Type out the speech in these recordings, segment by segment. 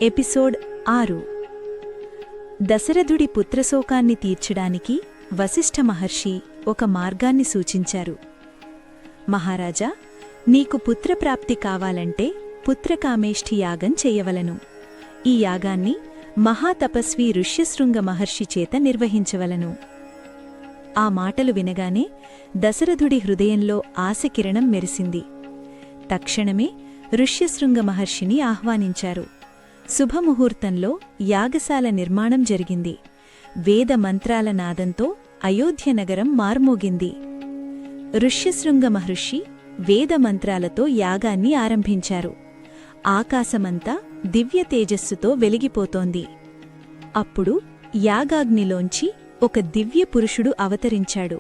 Episode 6. దశరథుడి పుత్రశోకాన్ని తీర్చడానికి వశిష్ఠ మహర్షి ఒక మార్గాన్ని సూచించారు. మహారాజా, నీకు పుత్రప్రాప్తి కావాలంటే పుత్రకామేష్ఠి యాగం చెయ్యవలను. ఈ యాగాన్ని మహాతపస్వి ఋష్యశృంగ మహర్షి చేత నిర్వహించవలను. ఆ మాటలు వినగానే దశరథుడి హృదయంలో ఆశకిరణం మెరిసింది. తక్షణమే ఋష్యశృంగ మహర్షిని ఆహ్వానించారు. శుభముహూర్తంలో యాగశాల నిర్మాణం జరిగింది. వేద మంత్రాల నాదంతో అయోధ్య నగరం మార్మోగింది. ఋష్యశృంగ మహర్షి వేద మంత్రాలతో యాగాన్ని ఆరంభించారు. ఆకాశమంతా దివ్య తేజస్సుతో వెలిగిపోతోంది. అప్పుడు యాగాగ్నిలోంచి ఒక దివ్య పురుషుడు అవతరించాడు.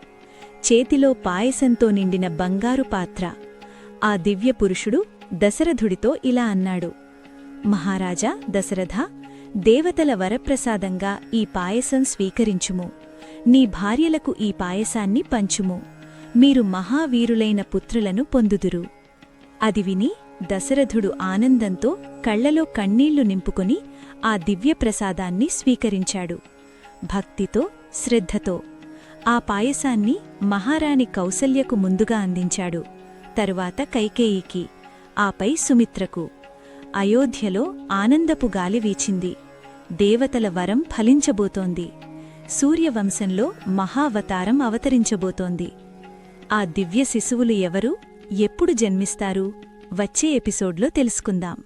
చేతిలో పాయసంతో నిండిన బంగారు పాత్ర. ఆ దివ్య పురుషుడు దశరథుడితో ఇలా అన్నాడు: మహారాజా దశరథ, దేవతల వరప్రసాదంగా ఈ పాయసం స్వీకరించుము. నీ భార్యలకు ఈ పాయసాన్ని పంచుము. మీరు మహావీరులైన పుత్రులను పొందుదురు. అది విని దశరథుడు ఆనందంతో కళ్లలో కన్నీళ్లు నింపుకొని ఆ దివ్యప్రసాదాన్ని స్వీకరించాడు. భక్తితో, శ్రద్ధతో ఆ పాయసాన్ని మహారాణి కౌసల్యకు ముందుగా అందించాడు. తరువాత కైకేయికి, ఆపై సుమిత్రకు. అయోధ్యలో ఆనందపు గాలి వీచింది. దేవతల వరం ఫలించబోతోంది. సూర్యవంశంలో మహావతారం అవతరించబోతోంది. ఆ దివ్య శిశువులు ఎవరు, ఎప్పుడు జన్మిస్తారు? వచ్చే ఎపిసోడ్లో తెలుసుకుందాం.